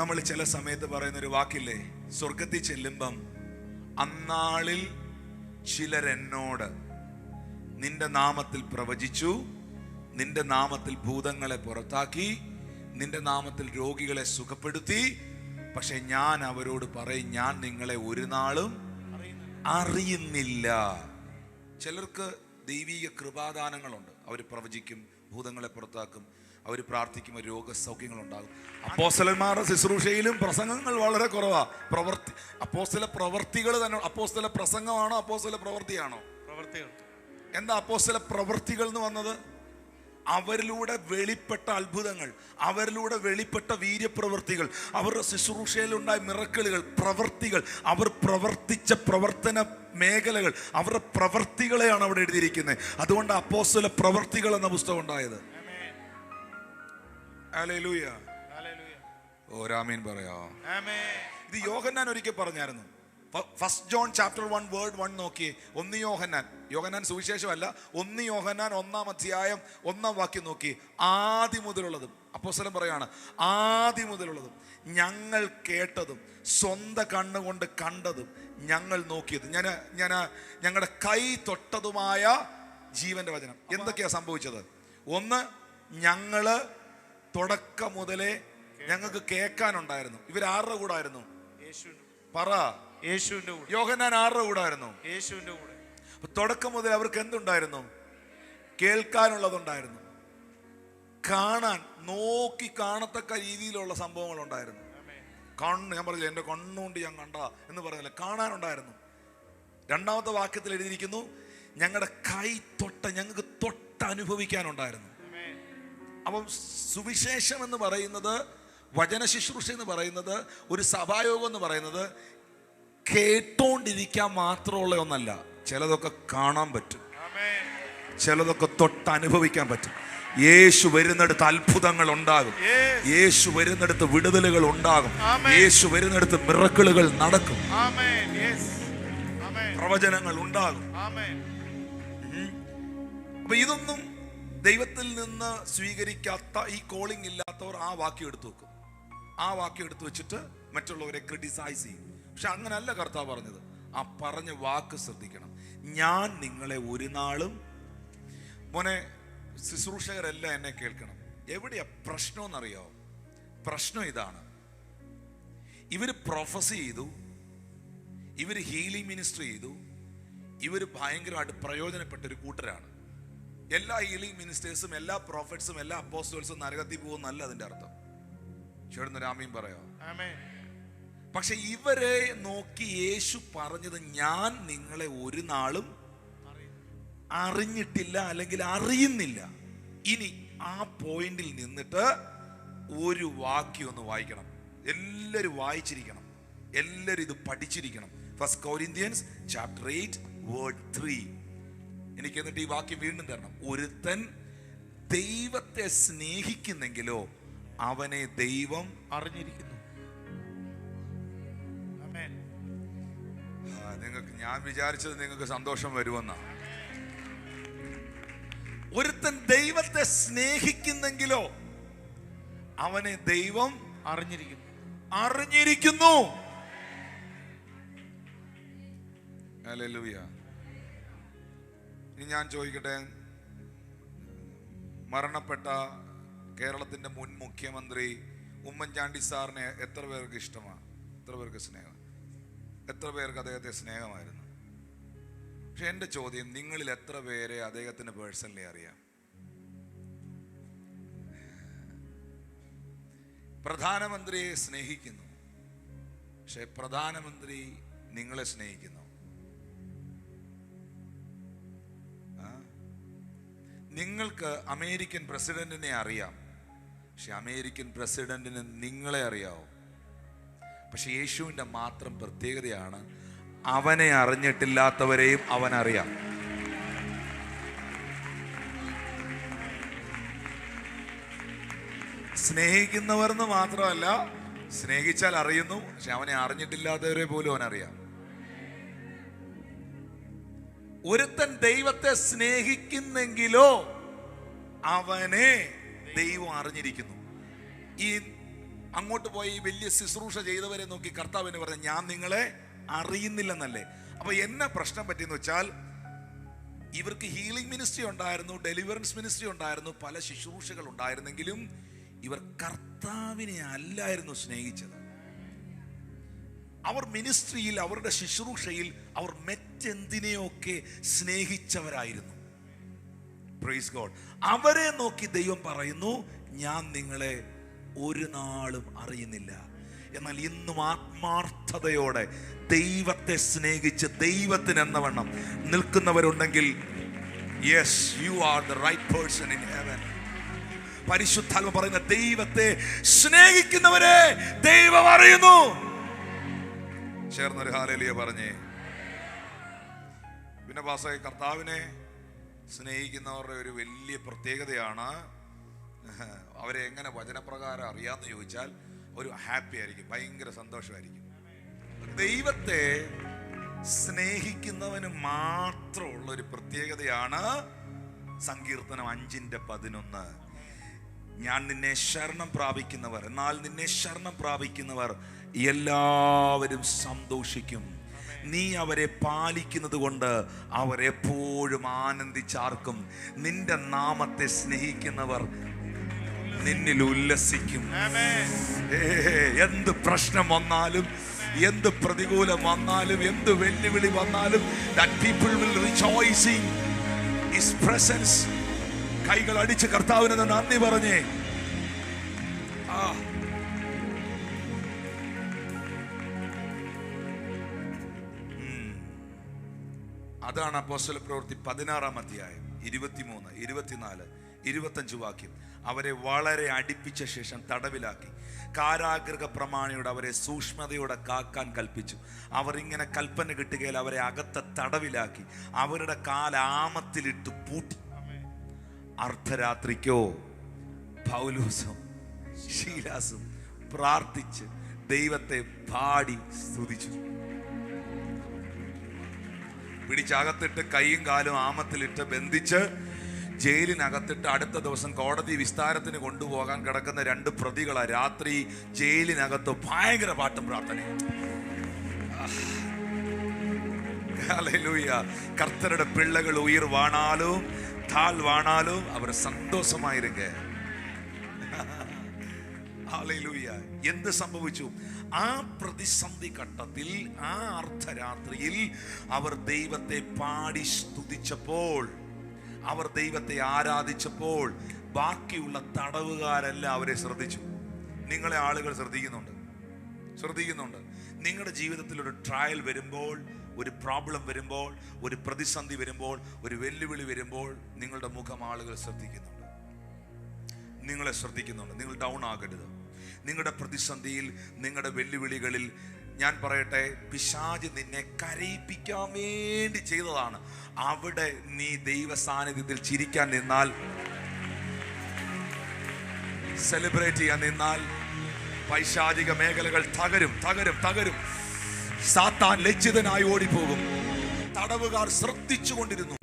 നമ്മൾ ചില സമയത്ത് പറയുന്നൊരു വാക്കില്ലേ, സ്വർഗത്തിൽ ചെല്ലുമ്പം അന്നാളിൽ ചിലരെന്നോട് നിന്റെ നാമത്തിൽ പ്രവചിച്ചു, നിന്റെ നാമത്തിൽ ഭൂതങ്ങളെ പുറത്താക്കി, നിന്റെ നാമത്തിൽ രോഗികളെ സുഖപ്പെടുത്തി, പക്ഷെ ഞാൻ അവരോട് പറയും, ഞാൻ നിങ്ങളെ ഒരു നാളും അറിയുന്നില്ല. ചിലർക്ക് ദൈവീക കൃപാദാനങ്ങളുണ്ട്. അവർ പ്രവചിക്കും, ഭൂതങ്ങളെ പുറത്താക്കും, അവർ പ്രാർത്ഥിക്കും, രോഗസൗഖ്യങ്ങൾ ഉണ്ടാകും. അപ്പോസ്തലന്മാരുടെ ശുശ്രൂഷയിലും പ്രസംഗങ്ങൾ വളരെ കുറവാ. അപ്പോസ്തല പ്രവർത്തികൾ തന്നെ. അപ്പോസ്തല പ്രസംഗമാണോ അപ്പോസ്തല പ്രവൃത്തിയാണോ? പ്രവൃത്തികൾ. എന്താ അപ്പോസ്തല പ്രവൃത്തികൾ എന്ന് വന്നത്? അവരിലൂടെ വെളിപ്പെട്ട അത്ഭുതങ്ങൾ, അവരിലൂടെ വെളിപ്പെട്ട വീര്യപ്രവൃത്തികൾ, അവരുടെ ശുശ്രൂഷയിലുണ്ടായ മിറക്കിളുകൾ, പ്രവൃത്തികൾ, അവർ പ്രവർത്തിച്ച പ്രവർത്തന മേഖലകൾ, അവരുടെ പ്രവൃത്തികളെയാണ് അവിടെ എഴുതിയിരിക്കുന്നത്. അതുകൊണ്ട് അപ്പോസ്തല പ്രവൃത്തികൾ എന്ന പുസ്തകം ഉണ്ടായത്. ഹല്ലേലൂയ. ഓരാമീൻ പറയാം. ഇത് യോഹന്നാൻ ഒരിക്കൽ പറഞ്ഞായിരുന്നു. ഫസ്റ്റ് ജോൺ ചാപ്റ്റർ 1 വേർഡ് 1 നോക്കിയേ. 1 യോഹന്നാൻ സുവിശേഷമല്ല, 1 യോഹന്നാൻ 1-ാം അധ്യായം 1-ാം വാക്യം നോക്കി. ആദി മുതലുള്ളതും, അപ്പോസ്തലൻ പറയാണ്, ആദി മുതലുള്ളതും ഞങ്ങൾ കേട്ടതും സ്വന്തം കണ്ണുകൊണ്ട് കണ്ടതും ഞങ്ങൾ നോക്കിയത്, ഞങ്ങളുടെ കൈ തൊട്ടതുമായ ജീവന്റെ വചനം. എന്തൊക്കെയാ സംഭവിച്ചത്? ഒന്ന്, ഞങ്ങള് തുടക്കം മുതലേ ഞങ്ങൾക്ക് കേൾക്കാനുണ്ടായിരുന്നു. ഇവരാരുടെ കൂടെ ആയിരുന്നു? പറ. യേശുവിന്റെ കൂടെ. യോഹന്നാൻ ആരുടെ കൂടെ ആയിരുന്നു? യേശുവിന്റെ കൂടെ. തുടക്കം മുതൽ അവർക്ക് എന്തുണ്ടായിരുന്നു? കേൾക്കാനുള്ളതുണ്ടായിരുന്നു, കാണാൻ, നോക്കി കാണത്തക്ക രീതിയിലുള്ള സംഭവങ്ങൾ ഉണ്ടായിരുന്നു. ഞാൻ പറഞ്ഞില്ല, എൻ്റെ കണ്ണുകൊണ്ട് ഞാൻ കണ്ട എന്ന് പറഞ്ഞില്ല, കാണാനുണ്ടായിരുന്നു. രണ്ടാമത്തെ വാക്യത്തിൽ എഴുതിയിരിക്കുന്നു, ഞങ്ങളുടെ കൈ തൊട്ട, ഞങ്ങൾക്ക് തൊട്ട് അനുഭവിക്കാനുണ്ടായിരുന്നു. അപ്പം സുവിശേഷം എന്ന് പറയുന്നത്, വചന ശുശ്രൂഷ എന്ന് പറയുന്നത്, ഒരു സഭായോഗം എന്ന് പറയുന്നത് കേട്ടോണ്ടിരിക്കാൻ മാത്രമുള്ള ഒന്നല്ല. ചിലതൊക്കെ കാണാൻ പറ്റും, ചിലതൊക്കെ തൊട്ട് അനുഭവിക്കാൻ പറ്റും. യേശു വരുന്നിടത്ത് അത്ഭുതങ്ങൾ ഉണ്ടാകും, യേശു വരുന്നിടത്ത് വിടുതലുകൾ ഉണ്ടാകും, യേശു വരുന്നിടത്ത് മിറക്കിളുകൾ നടക്കും, പ്രവചനങ്ങൾ ഉണ്ടാകും. അപ്പൊ ഇതൊന്നും ദൈവത്തിൽ നിന്ന് സ്വീകരിക്കാത്ത, ഈ കോളിംഗ് ഇല്ലാത്തവർ ആ വാക്യം എടുത്തു വെക്കും. ആ വാക്യം എടുത്തു വെച്ചിട്ട് മറ്റുള്ളവരെ ക്രിട്ടിസൈസ് ചെയ്യും. പക്ഷെ അങ്ങനല്ല കർത്താവ് പറഞ്ഞത്. ആ പറഞ്ഞ വാക്ക് ശ്രദ്ധിക്കണം. ഞാൻ നിങ്ങളെ ഒരു നാളും, മോനെ ശുശ്രൂഷകരെല്ലാം എന്നെ കേൾക്കണം. എവിടെയാ പ്രശ്നം എന്നറിയോ? പ്രശ്നം ഇതാണ്, ഇവര് പ്രൊഫസി ചെയ്തു, ഇവര് ഹീലിംഗ് മിനിസ്ട്രി ചെയ്തു, ഇവര് ഭയങ്കരമായിട്ട് പ്രയോജനപ്പെട്ടൊരു കൂട്ടരാണ്. എല്ലാ ഹീലിംഗ് മിനിസ്റ്റേഴ്സും, എല്ലാ പ്രോഫറ്റ്സും, എല്ലാ അപ്പോസ്റ്റൽസും നരകത്തിൽ പോകുന്നല്ല അതിന്റെ അർത്ഥം. ചേർന്ന് രാമീൻ പറയാം. പക്ഷെ ഇവരെ നോക്കി യേശു പറഞ്ഞത്, ഞാൻ നിങ്ങളെ ഒരു നാളും അറിഞ്ഞിട്ടില്ല, അല്ലെങ്കിൽ അറിയുന്നില്ല. ഇനി ആ പോയിന്റിൽ നിന്നിട്ട് ഒരു വാക്യം ഒന്ന് വായിക്കണം. എല്ലാവരും വായിച്ചിരിക്കണം, എല്ലാവരും ഇത് പഠിച്ചിരിക്കണം. First Corinthians chapter 8 word 3. എനിക്ക് എന്നിട്ട് ഈ വാക്യം വീണ്ടും തരണം. ഒരുത്തൻ ദൈവത്തെ സ്നേഹിക്കുന്നെങ്കിലോ അവനെ ദൈവം അറിഞ്ഞിരിക്കുന്നു. നിങ്ങൾക്ക്, ഞാൻ വിചാരിച്ചത് നിങ്ങൾക്ക് സന്തോഷം വരുമെന്നാ. ഒരുത്തൻ ദൈവത്തെ സ്നേഹിക്കുന്നെങ്കിലോ അവനെ ദൈവം അറിഞ്ഞിരിക്കുന്നു. ഹല്ലേലൂയ. ഇനി ഞാൻ ചോദിക്കട്ടെ, മരണപ്പെട്ട കേരളത്തിന്റെ മുൻ മുഖ്യമന്ത്രി ഉമ്മൻചാണ്ടി സാറിനെ എത്ര പേർക്ക് ഇഷ്ടമാണ്? എത്ര പേർക്ക് സ്നേഹം? എത്ര പേർക്ക് അദ്ദേഹത്തെ സ്നേഹമായിരുന്നു? പക്ഷെ എൻ്റെ ചോദ്യം, നിങ്ങളിൽ എത്ര പേരെ അദ്ദേഹത്തിന് പേഴ്സണലി അറിയാം? പ്രധാനമന്ത്രിയെ സ്നേഹിക്കുന്നു, പക്ഷെ പ്രധാനമന്ത്രി നിങ്ങളെ സ്നേഹിക്കുന്നു? നിങ്ങൾക്ക് അമേരിക്കൻ പ്രസിഡന്റിനെ അറിയാം, പക്ഷെ അമേരിക്കൻ പ്രസിഡന്റിന് നിങ്ങളെ അറിയാവോ? പക്ഷെ യേശുവിൻ്റെ മാത്രം പ്രത്യേകതയാണ്, അവനെ അറിഞ്ഞിട്ടില്ലാത്തവരെയും അവൻ അറിയാം. സ്നേഹിക്കുന്നവർന്ന് മാത്രമല്ല, സ്നേഹിച്ചാൽ അറിയുന്നു, പക്ഷെ അവനെ അറിഞ്ഞിട്ടില്ലാത്തവരെ പോലും അവൻ അറിയാം. ഒരുത്തൻ ദൈവത്തെ സ്നേഹിക്കുന്നെങ്കിലോ അവനെ ദൈവം അറിഞ്ഞിരിക്കുന്നു. ഈ അങ്ങോട്ട് പോയി വലിയ ശുശ്രൂഷ ചെയ്തവരെ നോക്കി കർത്താവിന് പറഞ്ഞു, ഞാൻ നിങ്ങളെ അറിയുന്നില്ലെന്നല്ലേ. അപ്പൊ എന്നെ പ്രശ്നം പറ്റിയെന്ന് വെച്ചാൽ, ഇവർക്ക് ഹീലിംഗ് മിനിസ്ട്രി ഉണ്ടായിരുന്നു, ഡെലിവറൻസ് മിനിസ്ട്രി ഉണ്ടായിരുന്നു, പല ശുശ്രൂഷകൾ ഉണ്ടായിരുന്നെങ്കിലും ഇവർ കർത്താവിനെ അല്ലായിരുന്നു സ്നേഹിച്ചത്. അവർ മിനിസ്ട്രിയിൽ, അവരുടെ ശുശ്രൂഷയിൽ അവർ മറ്റെന്തിനെയൊക്കെ സ്നേഹിച്ചവരായിരുന്നു. Praise God. അവരെ നോക്കി ദൈവം പറയുന്നു, ഞാൻ നിങ്ങളെ ഒരു നാളും അറിയുന്നില്ല. എന്നാൽ ഇന്നും ആത്മാർത്ഥതയോടെ ദൈവത്തെ സ്നേഹിച്ച് ദൈവത്തിന് എന്നവണ്ണം നിൽക്കുന്നവരുണ്ടെങ്കിൽ, yes, you are the right person in heaven. പരിശുദ്ധാത്മ പറയുന്ന, ദൈവത്തെ സ്നേഹിക്കുന്നവരെ ദൈവം അറിയുന്നു. ചേർന്നൊരു ഹല്ലേലൂയ പറഞ്ഞേ. പിന്നെ പാസ്റ്ററെ, കർത്താവിനെ സ്നേഹിക്കുന്നവരുടെ ഒരു വലിയ പ്രത്യേകതയാണ്, അവരെ എങ്ങനെ വചനപ്രകാരം അറിയാമെന്ന് ചോദിച്ചാൽ ഒരു ഹാപ്പി ആയിരിക്കും, ഭയങ്കര സന്തോഷമായിരിക്കും. ദൈവത്തെ സ്നേഹിക്കുന്നവന് മാത്രമുള്ള ഒരു പ്രത്യേകതയാണ് സങ്കീർത്തനം 5:11. ഞാൻ നിന്നെ ശരണം പ്രാപിക്കുന്നവർ, എന്നാൽ നിന്നെ ശരണം പ്രാപിക്കുന്നവർ എല്ലാവരും സന്തോഷിക്കും. നീ അവരെ പാലിക്കുന്നത് കൊണ്ട് അവർ എപ്പോഴും ആനന്ദിച്ചാർക്കും. നിന്റെ നാമത്തെ സ്നേഹിക്കുന്നവർ നിന്നിൽ ഉല്ലസിക്കും. എന്ത് പ്രശ്നം വന്നാലും, എന്ത് പ്രതികൂലം വന്നാലും, എന്ത് വെല്ലുവിളി വന്നാലും, that people will rejoice in his presence. കൈകൾ അടിച്ച് കർത്താവിന് നന്ദി പറഞ്ഞേ. അതാണ് അപ്പോസ്തലപ്രവൃത്തി 16-ാം അധ്യായം 23, 24, 25 വാക്യം. അവരെ വളരെ അടുപ്പിച്ച ശേഷം തടവിലാക്കി. കാരാഗൃഹ പ്രമാണിയോട് അവരെ സൂക്ഷ്മതയോടെ കാക്കാൻ കൽപ്പിച്ചു. അവർ ഇങ്ങനെ കൽപ്പന കിട്ടുകയിൽ അവരെ അകത്തെ തടവിലാക്കി അവരുടെ കാലാമത്തിലിട്ട് പൂട്ടി. അർദ്ധരാത്രിക്കോ പൗലോസും ശീലാസും പ്രാർത്ഥിച്ച് ദൈവത്തെ പാടി സ്തുതിച്ചു. പിടിച്ചകത്തിട്ട് കൈയും കാലും ആമത്തിലിട്ട് ബന്ധിച്ച് ജയിലിനകത്തിട്ട് അടുത്ത ദിവസം കോടതി വിസ്താരത്തിന് കൊണ്ടുപോകാൻ കിടക്കുന്ന 2 പ്രതികളാ. രാത്രി ജയിലിനകത്ത് ഭയങ്കര പാട്ടും പ്രാർത്ഥനയും. ഹല്ലേലൂയ. കർത്തരുടെ പിള്ളകൾ ഉയർ വാണാലും താഴ്വാണാലും അവർ സന്തോഷമായിരുക. ഹല്ലേലൂയ. എന്ത് സംഭവിച്ചു? ആ പ്രതിസന്ധി ഘട്ടത്തിൽ, ആ അർദ്ധരാത്രിയിൽ അവർ ദൈവത്തെ പാടി സ്തുതിച്ചപ്പോൾ, അവർ ദൈവത്തെ ആരാധിച്ചപ്പോൾ ബാക്കിയുള്ള തടവുകാരെല്ലാം അവരെ ശ്രദ്ധിച്ചു. നിങ്ങളെ ആളുകൾ ശ്രദ്ധിക്കുന്നുണ്ട്. നിങ്ങളുടെ ജീവിതത്തിൽ ഒരു ട്രയൽ വരുമ്പോൾ, ഒരു പ്രോബ്ലം വരുമ്പോൾ, ഒരു പ്രതിസന്ധി വരുമ്പോൾ, ഒരു വെല്ലുവിളി വരുമ്പോൾ നിങ്ങളുടെ മുഖം ആളുകൾ ശ്രദ്ധിക്കുന്നുണ്ട്. നിങ്ങളെ ശ്രദ്ധിക്കുന്നുണ്ട്. നിങ്ങൾ ഡൗൺ ആകരുത്. നിങ്ങളുടെ പ്രതിസന്ധിയിൽ, നിങ്ങളുടെ വെല്ലുവിളികളിൽ ഞാൻ പറയട്ടെ, പിശാച് നിന്നെ കരയിപ്പിക്കാൻ വേണ്ടി ചെയ്തതാണ്. അവിടെ നീ ദൈവ സാന്നിധ്യത്തിൽ ചിരിക്കാൻ നിന്നാൽ, സെലിബ്രേറ്റ് ചെയ്യാൻ നിന്നാൽ, പൈശാചിക മേഖലകൾ തകരും. സാത്താൻ ലജ്ജിതനായി ഓടിപ്പോകും. തടവുകാർ ശ്രദ്ധിച്ചുകൊണ്ടിരുന്നു.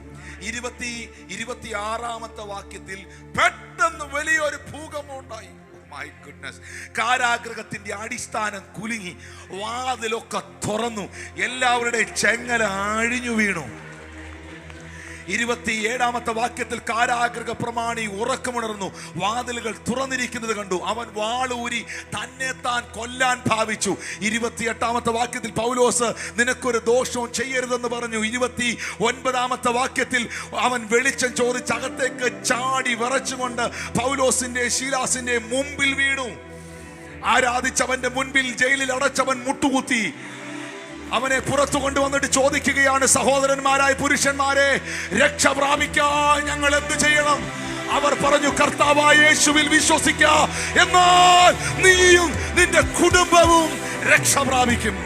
26-ാമത്തെ വാക്യത്തിൽ പെട്ടെന്ന് വലിയൊരു ഭൂകമ്പം ഉണ്ടായി. My goodness. കാരാഗൃഹത്തിന്റെ അടിസ്ഥാനം കുലുങ്ങി, വാതിലൊക്കെ തുറന്നു, എല്ലാവരുടെയും ചെങ്ങല അഴിഞ്ഞു വീണു. 27-ാമത്തെ വാക്യത്തിൽ കാരാഗൃഹ പ്രമാണി ഉറക്കമുണർന്നു, വാതിലുകൾ തുറന്നിരിക്കുന്നത് കണ്ടു. അവൻ വാളൂരി തന്നെ താൻ കൊല്ലാൻ ഭാവിച്ചു. 28-ാമത്തെ വാക്യത്തിൽ പൗലോസ് നിനക്കൊരു ദോഷവും ചെയ്യരുതെന്ന് പറഞ്ഞു. 29-ാമത്തെ വാക്യത്തിൽ അവൻ വെളിച്ചം ചോദിച്ച് അകത്തേക്ക് ചാടി വിറച്ചുകൊണ്ട് പൗലോസിന്റെ ശീലാസിന്റെ മുമ്പിൽ വീണു. ആരാധിച്ചവന്റെ മുൻപിൽ ജയിലിൽ അടച്ചവൻ മുട്ടുകുത്തി. അവനെ പുറത്തു കൊണ്ടുവന്നിട്ട് ചോദിക്കുകയാണ്, സഹോദരന്മാരായ പുരുഷന്മാരെ, രക്ഷ പ്രാപിക്കാൻ ഞങ്ങൾ എന്ത് ചെയ്യണം? അവർ പറഞ്ഞു, കർത്താവായ യേശുവിൽ വിശ്വസിക്കുക, എന്നാൽ നീയും നിന്റെ കുടുംബവും രക്ഷ പ്രാപിക്കും.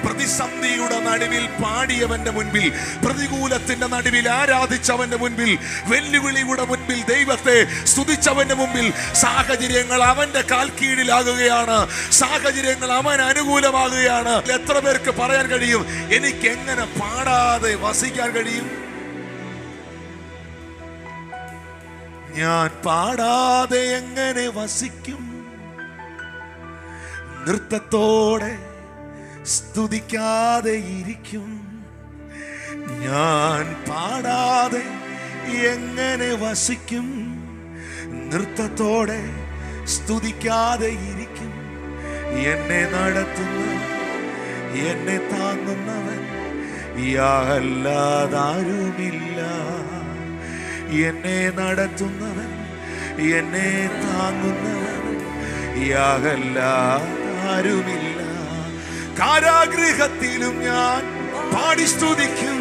പ്രതിസന്ധിയുടെ നടുവിൽ പാടിയവന്റെ മുൻപിൽ, പ്രതികൂലത്തിന്റെ നടുവിൽ ആരാധിച്ചവന്റെ മുൻപിൽ, വെല്ലുവിളിയുടെ മുൻപിൽ ദൈവത്തെ സ്തുതിച്ചവന്റെ മുമ്പിൽ സാഹചര്യങ്ങൾ അവന്റെ കാൽ കീഴിലാകുകയാണ്. സാഹചര്യങ്ങൾ അവൻ അനുകൂലമാകുകയാണ്. എത്ര പേർക്ക് പറയാൻ കഴിയും, എനിക്ക് എങ്ങനെ പാടാതെ വസിക്കാൻ കഴിയും? ഞാൻ പാടാതെ എങ്ങനെ വസിക്കും? നൃത്തത്തോടെ സ്തുതിക്കാതെ ഇരിക്കും. ഞാൻ പാടാതെ എങ്ങനെ വസിക്കും? നൃത്തത്തോടെ സ്തുതിക്കാതെ ഇരിക്കും. എന്നെ നടത്തുന്ന, എന്നെ താങ്ങുന്നവൻ യാഹല്ലാതാരുമില്ല. എന്നെ നടത്തുന്നവൻ, എന്നെ താങ്ങുന്നവൻ യാഹല്ലാതാരുമില്ല. കാരാഗൃഹത്തിലും ഞാൻ പാടി സ്തുതിക്കും.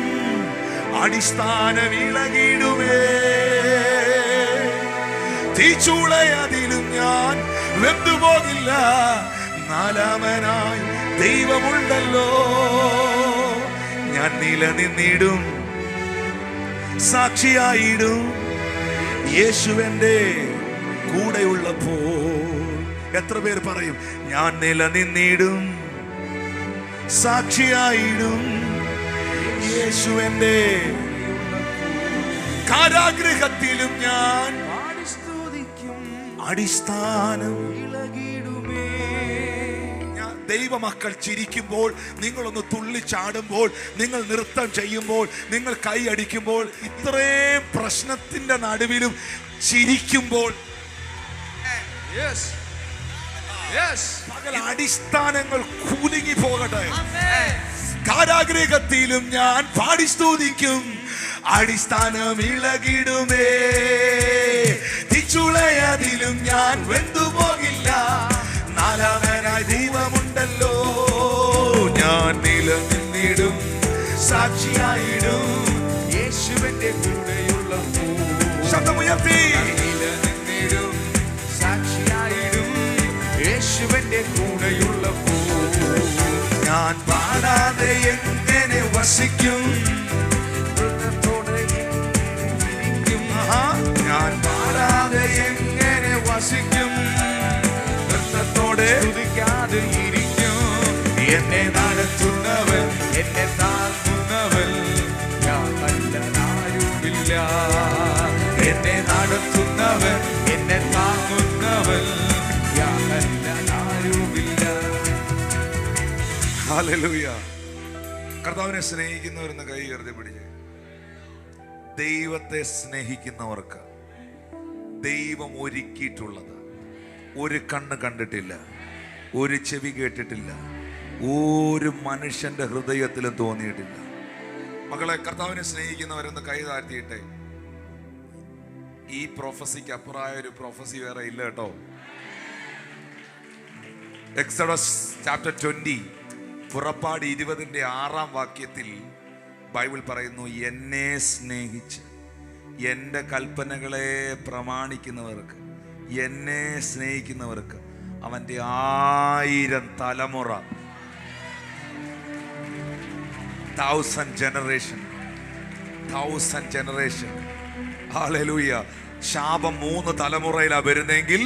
അടിസ്ഥാനം ഇളകിടുമേ. തീച്ചൂളയതിലും ഞാൻ വെന്തുപോകില്ല. നാലാമനായി ദൈവമുണ്ടല്ലോ. ഞാൻ നിലനിന്നിടും, സാക്ഷിയായിടും. യേശുവിന്റെ കൂടെയുള്ളപ്പോൾ. എത്ര പേർ പറയും ഞാൻ നിലനിന്നിടും, സാക്ഷിയായിടും. യേശുവിന്റെ കാരാഗൃഹത്തിലും ഞാൻ അടിസ്ഥാനം ഇളകിടുമേ. ദൈവമക്കൾ ചിരിക്കുമ്പോൾ, നിങ്ങളൊന്ന് തുള്ളിച്ചാടുമ്പോൾ, നിങ്ങൾ നൃത്തം ചെയ്യുമ്പോൾ, നിങ്ങൾ കൈ അടിക്കുമ്പോൾ, ഇത്രയും പ്രശ്നത്തിന്റെ നടുവിലും ചിരിക്കുമ്പോൾ പകൽ അടിസ്ഥാനങ്ങൾ കുലുങ്ങി പോകട്ടെ. കാരാഗൃഹത്തിലും ഞാൻ പാടി സ്തുതിക്കും. അടിസ്ഥാനം ഇളകിടുമേ. തിച്ചുളയതിലും ഞാൻ വെന്തുപോകില്ല. നാലാമനായി ദൈവമുണ്ടല്ലോ. ഞാൻ നിലനിന്നിടും, സാക്ഷിയായിടും. യേശുവിന്റെ കൂടെയുള്ള ശബ്ദമുയർത്തി. നിലനിന്നിടും, സാക്ഷിയായിടും. യേശുവിന്റെ കൂടെയുള്ള ഞാൻ പാടാതെ എങ്ങനെ വസിക്കും? ഞാൻ പാടാതെ എങ്ങനെ വസിക്കും? നൃത്തത്തോടെ സ്തുതിക്കാതെ ഇരിക്കും. എന്നെ നടത്തുന്നവൻ, എന്നെ താങ്ങുന്നവൻ യാഹല്ലാതാരുമില്ല. എന്നെ നടത്തുന്നവൻ, എന്നെ താങ്ങുന്നവൻ യാഹല്ലാതാരുമില്ല. ഹല്ലേലൂയ. കർത്താവിനെ സ്നേഹിക്കുന്നവരെന്ന് കൈ ഉയർത്തി പിടിച്ച്. ദൈവത്തെ സ്നേഹിക്കുന്നവർക്ക് ദൈവം ഒരുക്കിയിട്ടുള്ളത് ഒരു കണ്ണ് കണ്ടിട്ടില്ല, ഒരു ചെവി കേട്ടിട്ടില്ല, ഒരു മനുഷ്യന്റെ ഹൃദയത്തിലും തോന്നിയിട്ടില്ല. മക്കളെ, കർത്താവിനെ സ്നേഹിക്കുന്നവരെന്ന് കൈ താഴ്ത്തിയിട്ടെ. ഈ പ്രൊഫസിക്ക് അപ്പുറമായ ഒരു പ്രൊഫസി വേറെ ഇല്ല കേട്ടോ. എക്സോഡസ് ചാപ്റ്റർ 20 പുറപ്പാട് 20:6 ബൈബിൾ പറയുന്നു, എന്നെ സ്നേഹിച്ച് എൻ്റെ കൽപ്പനകളെ പ്രമാണിക്കുന്നവർക്ക്, എന്നെ സ്നേഹിക്കുന്നവർക്ക് അവൻ്റെ 1000 തലമുറ, 1000 ജനറേഷൻ. ഹല്ലേലൂയ. ശാപം 3 തലമുറയിലാ വരുന്നെങ്കിൽ,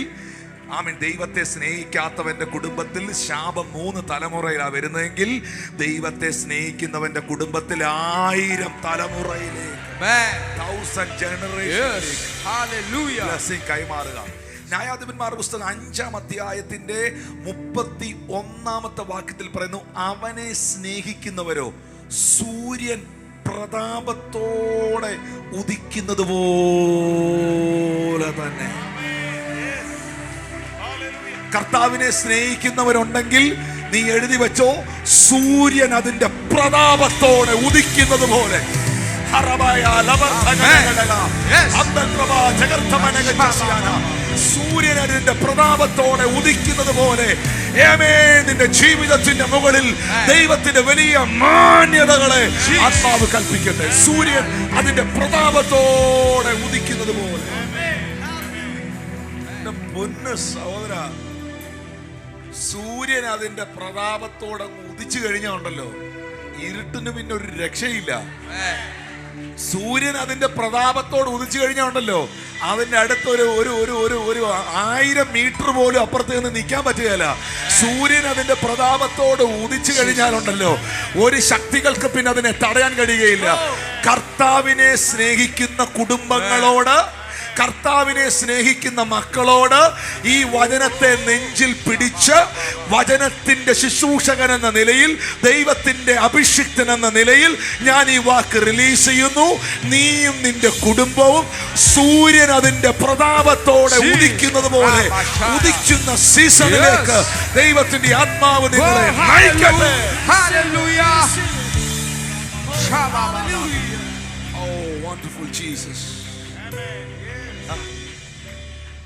ദൈവത്തെ സ്നേഹിക്കാത്തവന്റെ കുടുംബത്തിൽ ശാപം 3 തലമുറയിലാ വരുന്നതെങ്കിൽ, ദൈവത്തെ സ്നേഹിക്കുന്നവന്റെ കുടുംബത്തിൽ 1000 തലമുറയിലേക്ക്, 1000 ജനറേഷൻ കൈമാറുക. ന്യായാധിപന്മാരുടെ പുസ്തകം 5-ാം അധ്യായത്തിന്റെ 31-ാമത്തെ വാക്യത്തിൽ പറയുന്നു, അവനെ സ്നേഹിക്കുന്നവരോ സൂര്യൻ പ്രതാപത്തോടെ ഉദിക്കുന്നത് പോലെ തന്നെ. കർത്താവിനെ സ്നേഹിക്കുന്നവരുണ്ടെങ്കിൽ നീ എഴുതി വെച്ചോ, സൂര്യൻ അതിന്റെ പ്രതാപത്തോടെ ഉദിക്കുന്നത് പോലെ. സൂര്യൻ അതിന്റെ പ്രതാപത്തോടെ ഉദിക്കുന്നത് പോലെ നിന്റെ ജീവിതത്തിന്റെ മുകളിൽ ദൈവത്തിന്റെ വലിയ മാന്യതകളെ ആത്മാവ് കൽപ്പിക്കട്ടെ. സൂര്യൻ അതിന്റെ പ്രതാപത്തോടെ ഉദിക്കുന്നത് പോലെ. പൊന്ന് സഹോദര, സൂര്യൻ അതിന്റെ പ്രതാപത്തോടെ ഉദിച്ചു കഴിഞ്ഞാൽ ഉണ്ടല്ലോ, ഇരുട്ടിന് പിന്നെ ഒരു രക്ഷയില്ല. സൂര്യൻ അതിന്റെ പ്രതാപത്തോട് ഉദിച്ചു കഴിഞ്ഞാൽ ഉണ്ടല്ലോ, അതിന്റെ അടുത്തൊരു 1000 മീറ്റർ പോലും അപ്പുറത്ത് നിന്ന് നിൽക്കാൻ പറ്റുകയില്ല. സൂര്യൻ അതിന്റെ പ്രതാപത്തോട് ഉദിച്ചു കഴിഞ്ഞാലുണ്ടല്ലോ, ഒരു ശക്തികൾക്ക് പിന്നെ അതിനെ തടയാൻ കഴിയുകയില്ല. കർത്താവിനെ സ്നേഹിക്കുന്ന കുടുംബങ്ങളോട് കർത്താവിനെ സ്നേഹിക്കുന്ന മക്കളോട് ഈ വചനത്തെ നെഞ്ചിൽ പിടിച്ച് വചനത്തിന്റെ ശുശ്രൂഷകൻ എന്ന നിലയിൽ, ദൈവത്തിന്റെ അഭിഷിക്തൻ എന്ന നിലയിൽ ഞാൻ ഈ വാക്ക് റിലീസ് ചെയ്യുന്നു. നീയും നിന്റെ കുടുംബവും സൂര്യൻ അതിന്റെ പ്രതാപത്തോടെ ഉദിക്കുന്നത് പോലെ ഉദിക്കുന്ന സീസണിലേക്ക് ദൈവത്തിന്റെ ആത്മാവ് നിങ്ങളെ നയിക്കട്ടെ.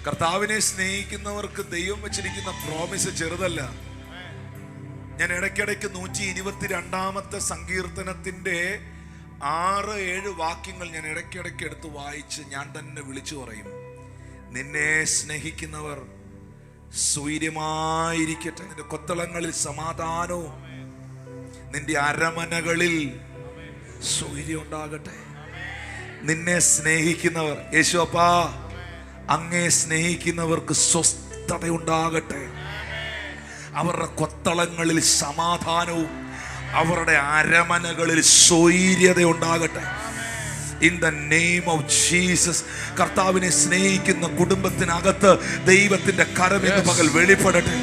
കർത്താവിനെ സ്നേഹിക്കുന്നവർക്ക് ദൈവം വെച്ചിരിക്കുന്ന പ്രോമിസ് ചെറുതല്ല. ഞാൻ ഇടയ്ക്കിടയ്ക്ക് 122 സങ്കീർത്തനത്തിന്റെ 6-7 വാക്യങ്ങൾ ഞാൻ ഇടയ്ക്കിടയ്ക്ക് എടുത്ത് വായിച്ച് ഞാൻ തന്നെ വിളിച്ചു പറയും. നിന്നെ സ്നേഹിക്കുന്നവർ സ്വൈര്യമായിരിക്കട്ടെ. നിന്റെ കൊത്തളങ്ങളിൽ സമാധാനവും നിന്റെ അരമനകളിൽ സ്വൈര്യം ഉണ്ടാകട്ടെ. നിന്നെ സ്നേഹിക്കുന്നവർ, യേശുവപ്പാ അങ്ങേ സ്നേഹിക്കുന്നവർക്ക് സ്വസ്ഥത ഉണ്ടാകട്ടെ. അവരുടെ കൊത്തളങ്ങളിൽ സമാധാനവും അവരുടെ അരമനകളിൽ സ്വൈര്യത ഉണ്ടാകട്ടെ. In the name of Jesus. കർത്താവിനെ സ്നേഹിക്കുന്ന കുടുംബത്തിനകത്ത് ദൈവത്തിന്റെ കരം ഇന്ന് പകൽ വെളിപ്പെടട്ടെ.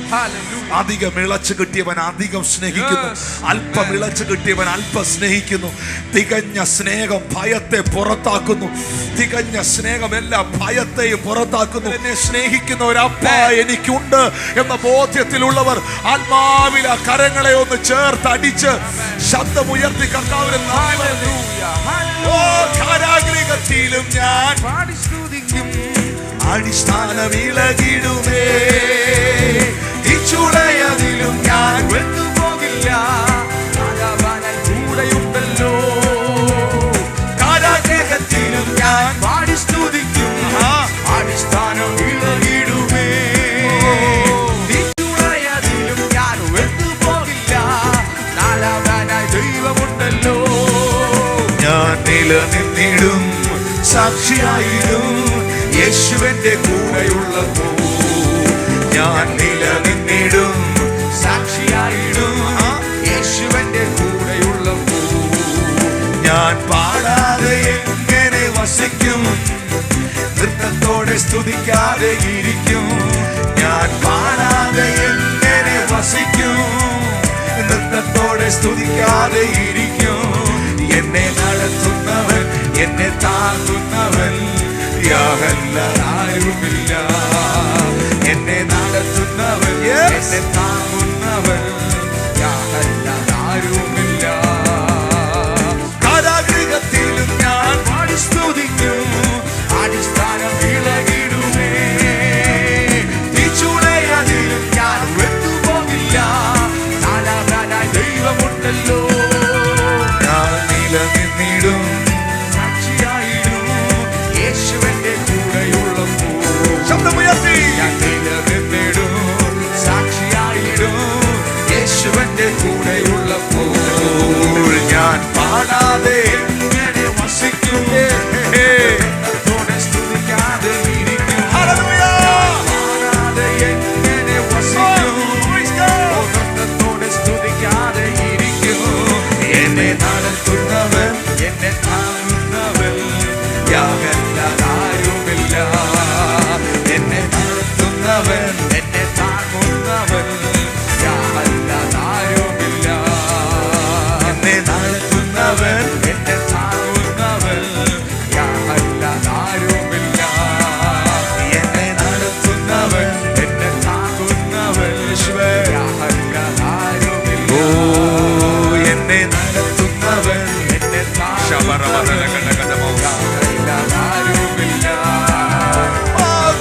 അധികം ഇളച്ചു കിട്ടിയവൻ അധികം സ്നേഹിക്കുന്നു, അല്പം ഇളച്ചു കിട്ടിയവൻ അല്പം സ്നേഹിക്കുന്നു. തികഞ്ഞ സ്നേഹം ഭയത്തെ പുറത്താക്കുന്നു. തികഞ്ഞ സ്നേഹം എല്ലാ ഭയത്തെയും പുറത്താക്കുന്നു. എന്നെ സ്നേഹിക്കുന്ന ഒരപ്പ എനിക്കുണ്ട് എന്ന ബോധ്യത്തിലുള്ളവർ ആത്മാവിൽ ആ കരങ്ങളെ ഒന്ന് ചേർത്തടിച്ച് ശബ്ദമുയർത്തി കർത്താവിനെ കാരാഗ്രഹത്തിലും ഞാൻ സ്തുതിക്കും. അടിസ്ഥാന വിളകിടുമേ ചുടയതിലും ഞാൻ വെട്ടുപോകില്ല. കൂടെയുണ്ടല്ലോ കാരാഗ്രഹത്തിലും ഞാൻ പാടി സ്തുതിക്കും. അടിസ്ഥാനം വിളകിടുമേ ചുടയതിലും ഞാൻ വെട്ടുപോകില്ല. നാലാവാനായി ദൈവമുണ്ടല്ലോ. ഞാൻ നിലനിന്നിടും, സാക്ഷിയായിടും യേശുവിന്റെ കൂടെയുള്ളപ്പോ. ഞാൻ നിലനിന്നിടും, സാക്ഷിയായിടും യേശുവിന്റെ കൂടെയുള്ളപ്പോ. ഞാൻ പാടാതെ എങ്ങനെ വസിക്കും, നൃത്തത്തോടെ സ്തുതിക്കാതെ ഇരിക്കും. ഞാൻ പാടാതെ എങ്ങനെ വസിക്കും, നൃത്തത്തോടെ സ്തുതിക്കാതെ ഇരിക്കും. എന്നെ നടത്തുന്നവൻ, എന്നെ താങ്ങുന്നവൻ യാഹല്ലാരുമില്ല. എന്നെ നടത്തുന്നവൻ, എന്നെ താങ്ങുന്നവൻ യാഹല്ലാരുമില്ല. കാരാഗ്രഹത്തിലും ഞാൻ പാടി സ്തുതിക്കും. അടിസ്ഥാനം വിളകിടുമേ ചൂടയതിലും ഞാൻ വെട്ടുപോകില്ല. നാലാകാനായി ദൈവമുണ്ടല്ലോ. നിന്നിടും, സാക്ഷിയായിടും യേശുവിന്റെ കൂടെയുള്ളപ്പോ. ശബ്ദമുയർത്തി. ഞാൻ നിലനിന്നിടും, സാക്ഷിയായിടും യേശുവിന്റെ കൂടെയുള്ളപ്പോ. ഞാൻ പാടാതെ എങ്ങനെ വസിക്കും, സ്തുതിക്കാതെ ഇരിക്കും. പാടാതെ എങ്ങനെ വസിക്കും, നൃത്തത്തോടെ സ്തുതിക്കാതെ ഇരിക്കും. എന്നെ നടത്തുന്നവൻ, എന്നെ താങ്ങുന്നവൻ യാഹല്ലാരുമില്ല. എന്നെ നടത്തുന്നവൻ, എന്നെ താങ്ങുന്നവൻ യാഹല്ലാരുമില്ല. എന്നെ നടത്തുന്നവൻ, എന്നെ താങ്ങുന്നവൻ യാഹല്ലാരുമില്ല. എന്നെ നടത്തുന്നവൻ, എന്നെ താങ്ങുന്നവൻ യാഹല്ലാരുമില്ല. എന്നെ നടത്തുന്നവൻ, എന്നെ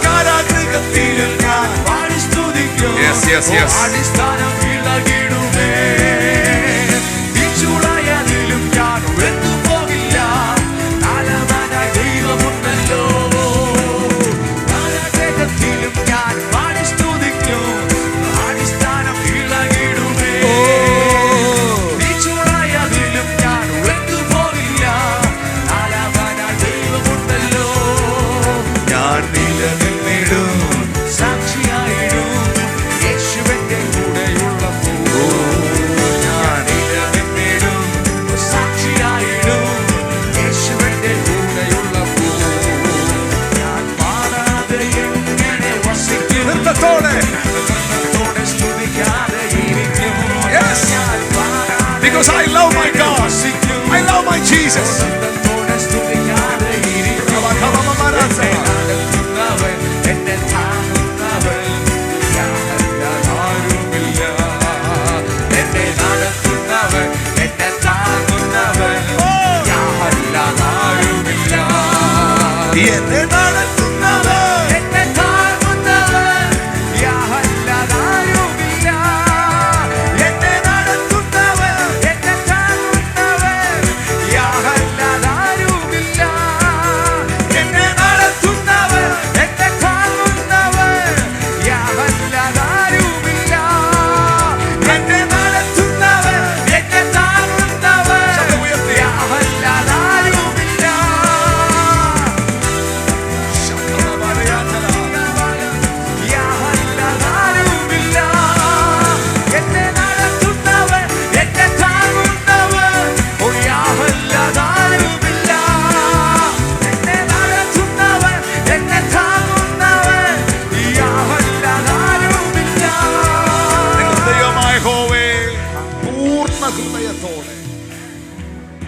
കാരാഗ്രഹത്തിലും ഞാൻ പാടി സ്തുതിക്കും. അടിസ്ഥാനം വിളകിടുമേ ചൂടയതിലും ഞാൻ വെട്ടുപോകില്ല. നാലാവാനായി ദൈവമുണ്ടല്ലോ. കാരാഗ്രഹത്തിലും ഞാൻ പാടി സ്തുതിക്കും. അടിസ്ഥാനം വിളകിടുമേ ചൂടയതിലും ഞാൻ വെട്ടുപോകില്ല. നാലാവാനായി ദൈവമുണ്ടല്ലോ. ഞാൻ നിലനിന്നിടും, സാക്ഷിയായിടും യേശുവിന്റെ കൂടെയുള്ള ജീസസ്. എന്നെ നടത്തുന്നവൻ, എന്നെ താങ്ങുന്നവൻ, യാഹല്ലാതാരുമില്ല. എന്നെ നടത്തുന്നവൻ, എന്നെ താങ്ങുന്നവൻ, യാഹല്ലാതാരുമില്ല. എന്നെ നടത്തുന്നവൻ, എന്നെ താങ്ങുന്നവൻ, യാഹല്ലാതാരുമില്ല. എന്നെ നടത്തുന്നവൻ. എന്നെ താങ്ങുന്നവൻ, ശബ്ദം ഉയർത്തി. യാഹല്ലാതാരുമില്ല. യാഹല്ലാതാരുമില്ല. എന്നെ നടത്തുന്നവൻ, എന്നെ താങ്ങുന്നവൻ, ഓ യാഹല്ലാതാരുമില്ല. എന്നെ നടത്തുന്നവൻ, എന്നെ താങ്ങുന്നവൻ, യാഹല്ലാതാരുമില്ല. നിങ്ങളുടെ ദൈവമായ യഹോവേ, പൂർണ്ണ ഹൃദയത്തോടെ,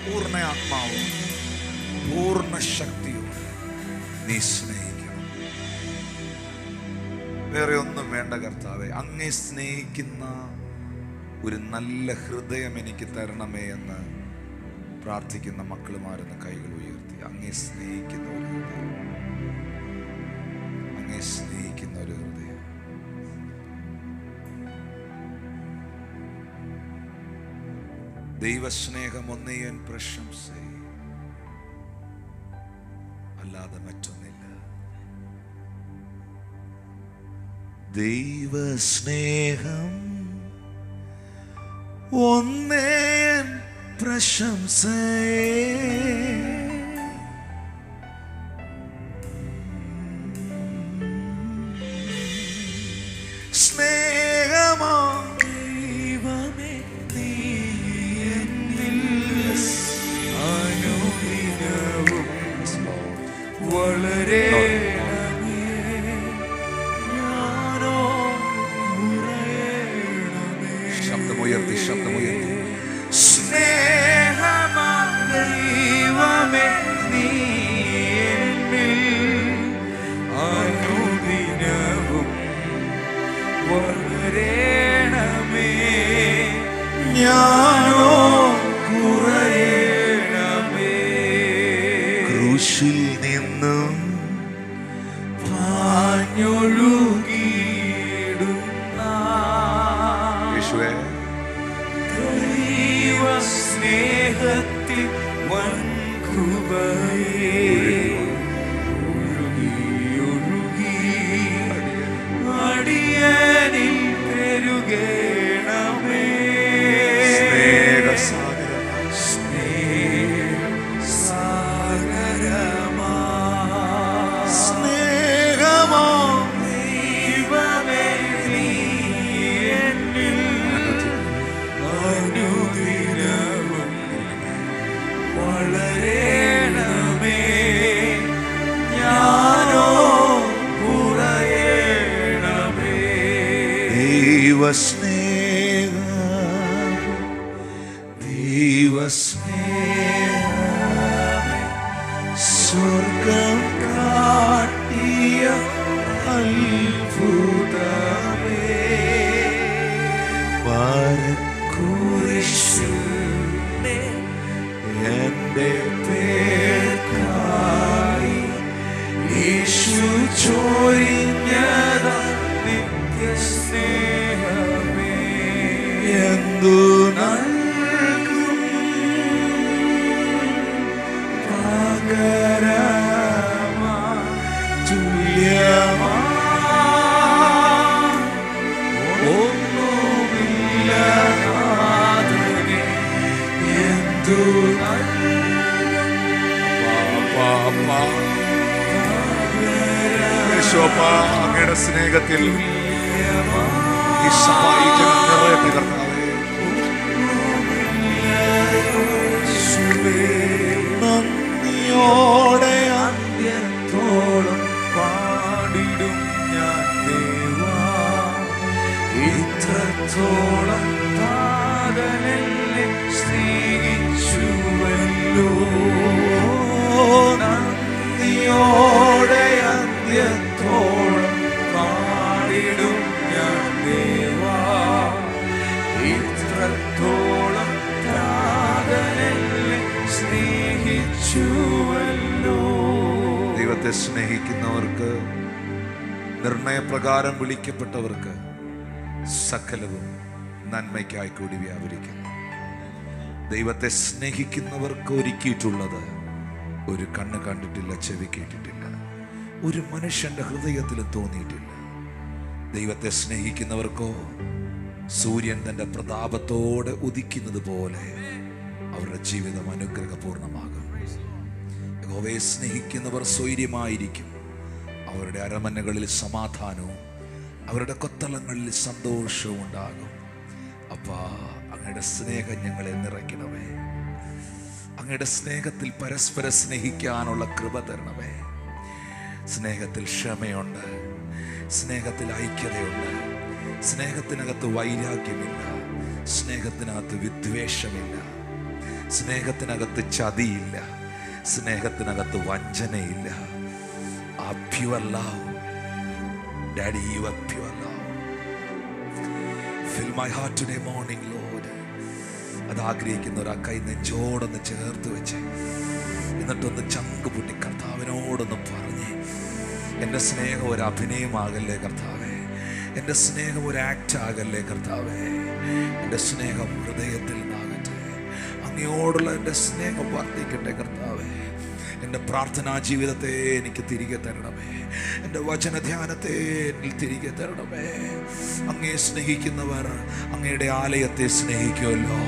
പൂർണ്ണ ആത്മാവോടെ, പൂർണ്ണ ശക്തിയോടെ നീ സ്നേഹിക്കണം. വേറെ ഒന്നും വേണ്ട കർത്താവേ, അങ്ങേ സ്നേഹിക്കുന്ന ഒരു നല്ല ഹൃദയം എനിക്ക് തരണമേ എന്ന് പ്രാർത്ഥിക്കുന്ന മക്കളുമാരെന്ന് കൈകൾ ഉയർത്തി. അങ്ങേ സ്നേഹിക്കുന്ന ഒരു ഹൃദയം, അങ്ങേ സ്നേഹിക്കുന്ന ഒരു ഹൃദയം. ദൈവസ്നേഹം ഒന്നേയൻ പ്രശംസ, അല്ലാതെ മറ്റൊന്നില്ല. ദൈവസ്നേഹം ഒന്നേൻ പ്രശംസ, സ്നേഹമാ ദൈവമേ, നീ എന്നിൽ അനുദിനവും വളരേണമേ. ഞാനോ കുറയണമേ. ശബ്ദമുയർത്തി, ശബ്ദമുയർത്തി. സ്നേഹമാം ദൈവമേ, നീ എന്നിൽ അനുദിനവും വളരേണമേ. ഞാനോ കുറയണമേ. ക്രൂശിൽ നിന്നും പാഞ്ഞൊഴുകിയിടുന്ന യേശുവേ, ദൈവസ്നേഹത്തിൽ വൻകൃപയേ ഒഴുകി ഒഴുകി അടിയനിൽ പെരുകേണമേ. സ്നേഹസാഗരമാ സ്നേഹമാ ദൈവമേ, നീ എന്നിൽ അനുദിനവും വളരേണമേ. ഞാനോ കുറയണമേ. ദൈവസ്നേഹം, ദൈവസ്നേഹമേ, സ്വർഗം കാട്ടിയ അത്ഭുതമേ. കുരിശിന്മേൽ എന്റെ പേർക്കായി യേശു ചൊരിഞ്ഞതാ നിത്യസ്നേഹമേ. എന്തു നൽകും പകരമാ തുല്യമാ ഒന്നുമില്ല നാഥനേ. എന്തു യേശുവപ്പാ, അങ്ങയുടെ സ്നേഹത്തിൽ ഈ സഭ ഈ ജനം നിറയട്ടെ കർത്താവേ. നന്ദിയോടെ അന്ത്യത്തോളം പാടിടും ഞാൻ ദേവാ. ഇത്രത്തോളം പാതനെന്നെ സ്നേഹിച്ചുവല്ലോ. നന്ദിയോടെ അന്ത്യത്തോളം പാടിടും ഞാൻ ദേവാ. ഇത്രത്തോളം താതനെന്നെ സ്നേഹിച്ചുവല്ലോ. ദൈവത്തെ സ്നേഹിക്കുന്നവർക്ക്, നിർണയപ്രകാരം വിളിക്കപ്പെട്ടവർക്ക് സകലവും നന്മയ്ക്കായി കൂടി വ്യാപരിക്കുന്നു. ദൈവത്തെ സ്നേഹിക്കുന്നവർക്ക് ഒരുക്കിയിട്ടുള്ളത് ഒരു കണ്ണ് കണ്ടിട്ടില്ല, ചെവി കേട്ടിട്ടില്ല, ഒരു മനുഷ്യന്റെ ഹൃദയത്തിൽ തോന്നിയിട്ടില്ല. ദൈവത്തെ സ്നേഹിക്കുന്നവർക്കോ സൂര്യൻ തന്റെ പ്രതാപത്തോടെ ഉദിക്കുന്നത് പോലെ അവരുടെ ജീവിതം അനുഗ്രഹപൂർണമാകും. യഹോവയെ സ്നേഹിക്കുന്നവർ സ്വൈര്യമായിരിക്കും. അവരുടെ അരമനകളിൽ സമാധാനവും അവരുടെ കൊത്തളങ്ങളിൽ സന്തോഷവും ഉണ്ടാകും. അപ്പാ, അങ്ങയുടെ സ്നേഹം ഞങ്ങളെ നിറയ്ക്കണമേ. അങ്ങയുടെ സ്നേഹത്തിൽ പരസ്പരം സ്നേഹിക്കാനുള്ള കൃപ തരണമേ. സ്നേഹത്തിൽ ക്ഷമയുണ്ട്, സ്നേഹത്തിൽ ഐക്യതയുണ്ട്, സ്നേഹത്തിനകത്ത് വൈരാഗ്യമില്ല, സ്നേഹത്തിനകത്ത് വിദ്വേഷമില്ല, സ്നേഹത്തിനകത്ത് ചതിയില്ല, സ്നേഹത്തിനകത്ത് വഞ്ചനയില്ല. ആ pure love, Daddy, you are pure love. Fill my heart today morning, Lord. അത് ആഗ്രഹിക്കുന്നവർ ആ കൈ നെഞ്ചോടൊന്ന് ചേർത്ത് വെച്ച് എന്നിട്ടൊന്ന് ചങ്ക് പൊട്ടി കർത്താവിനോടൊന്ന് പറഞ്ഞ്, എൻ്റെ സ്നേഹം ഒരു അഭിനയമാകല്ലേ കർത്താവേ, എൻ്റെ സ്നേഹം ഒരു ആക്ട് ആകല്ലേ കർത്താവേ, എൻ്റെ സ്നേഹം ഹൃദയത്തിൽ നിന്നാകട്ടെ. അങ്ങയോടുള്ള എൻ്റെ സ്നേഹം വർദ്ധിക്കട്ടെ കർത്താവേ. എൻ്റെ പ്രാർത്ഥനാ ജീവിതത്തെ എനിക്ക് തിരികെ തരണമേ. എൻ്റെ വചനധ്യാനത്തെ എന്നിൽ തിരികെ തരണമേ. അങ്ങയെ സ്നേഹിക്കുന്നവർ അങ്ങയുടെ ആലയത്തെ സ്നേഹിക്കുമല്ലോ.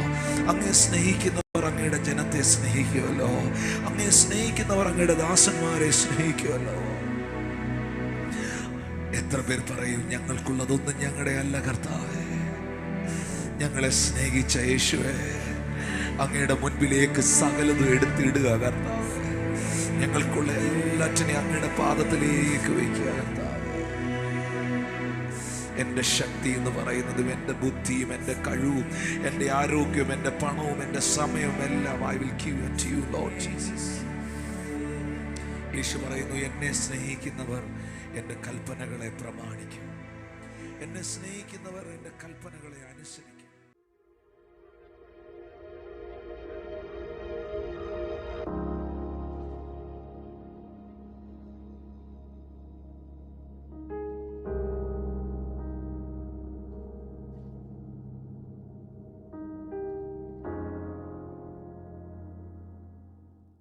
അങ്ങയെ സ്നേഹിക്കുന്നവർ അങ്ങയുടെ ജനത്തെ സ്നേഹിക്കുമല്ലോ. അങ്ങയെ സ്നേഹിക്കുന്നവർ അങ്ങയുടെ ദാസന്മാരെ സ്നേഹിക്കുമല്ലോ. എത്ര പേർ പറയും, ഞങ്ങൾക്കുള്ളതൊന്നും ഞങ്ങളുടെ അല്ല കർത്താവേ. ഞങ്ങളെ സ്നേഹിച്ച യേശുവേ, അങ്ങയുടെ മുൻപിലേക്ക് സകലതും എടുത്തിടുക കർത്താവേ. ഞങ്ങൾക്കുള്ള എല്ലാറ്റിനെയും അങ്ങയുടെ പാദത്തിലേക്ക് വയ്ക്കുക കർത്താവേ. എൻ്റെ ശക്തി എന്ന് പറയുന്നതും എൻ്റെ ബുദ്ധിയും എൻ്റെ കഴിവും എൻ്റെ ആരോഗ്യവും എൻ്റെ പണവും എൻ്റെ സമയവും എല്ലാം I will give it to you, Lord Jesus. യേശു പറയുന്നു, എന്നെ സ്നേഹിക്കുന്നവർ എൻ്റെ കൽപ്പനകളെ പ്രമാണിക്കും. എന്നെ സ്നേഹിക്കുന്നവർ എൻ്റെ കൽപ്പനകളെ അനുസരിക്കും.